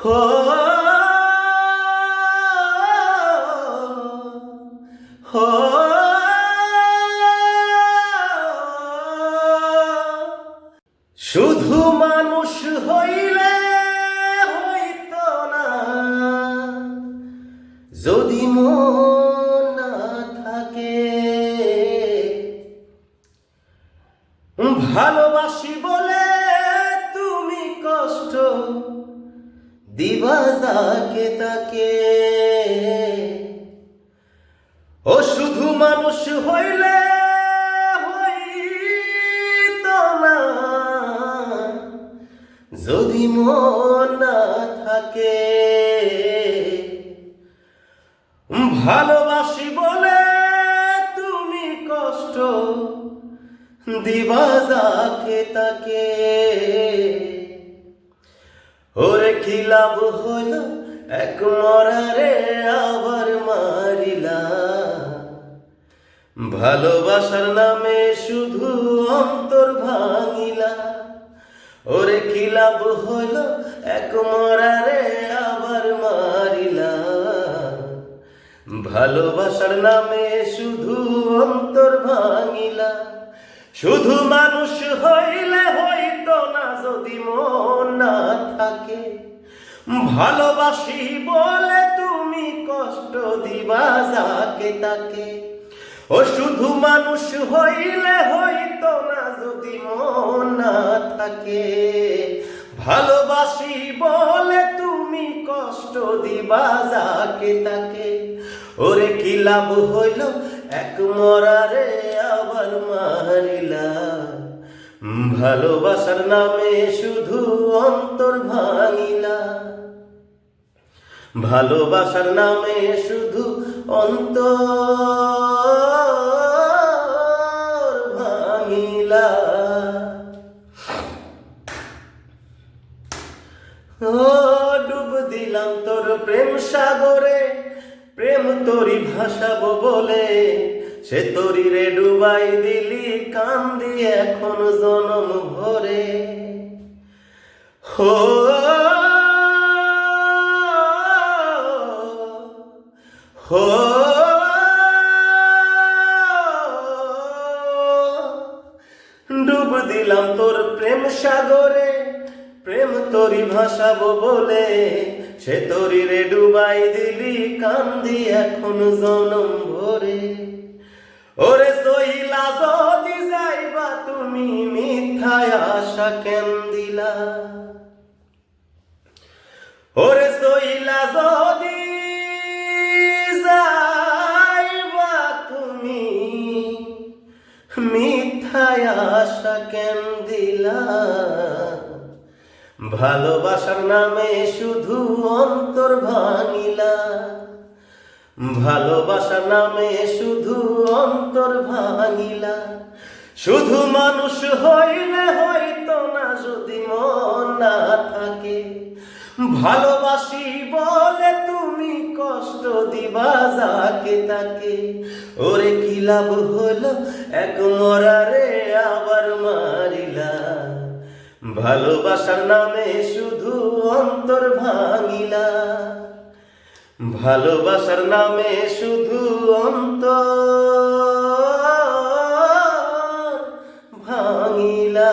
হো হো শুধু মানুষ হইলে হইতো না যদি মন না থাকে। ভালোবাসি বলে তুমি কষ্ট দিবা যাকে তাকে। ও শুধু মানুষ হইলে হইতো না যদি মন না থাকে। ভালোবাসি বলে তুমি কষ্ট দিবা যাকে তাকে। ওরে কি লাভ হইল এক মরারে আবার মারিলা। ভালোবাসার নামে শুধু অন্তর ভাঙিলা। ওরে কি লাভ হইল এক মরারে আবার মারিলা। ভালোবাসার নামে শুধু অন্তর ভাঙিলা। শুধু মানুষ হইলে হইতো না যদি মন না থাকে। ভালোবাসি বলে তুমি কষ্ট দিবা যাকে তাকে। ও শুধু মানুষ হইলে হইতো না যদি মন না থাকে। ভালোবাসি বলে তুমি কষ্ট দিবা যাকে তাকে। ওরে কি লাভ হইল এক মরারে আবার মারিলা। ভালোবাসার নামে শুধু অন্তর ভাঙিলা। ভালোবাসার নামে শুধু অন্তর ভাঙিলা। ও ডুব দিলাম তোর প্রেম সাগরে প্রেম তোরি ভাসাবো বলে। সে তরি রে ডুবাই দিলি কান্দি এখন জনম ভরে। হো হো ডুব দিলাম তোর প্রেম সাগরে প্রেম তোরি ভাসাবো বলে। সে তরি রে ডুবাই দিলি কান্দি এখন জনম ভরে। ওরে সইলা যদি যাইবা তুমি মিথ্যায় আশা কেন দিলা। ওরে সইলা যদি যাইবা তুমি মিথ্যায় আশা কেন দিলা। ভালোবাসার নামে শুধু অন্তর ভাঙিলা। ভালোবাসার নামে শুধু অন্তর ভাঙিলা। শুধু মানুষ হইলে হইতো না যদি মন না থাকে। ভালোবাসি বলে তুমি কষ্ট দিবা যাকে তাকে। ওরে কি লাভ হলো এক মরারে আবার মারিলা। ভালোবাসার নামে শুধু অন্তর ভাঙিলা। ভালোবাসার নামে শুধু অন্তর ভাঙিলা।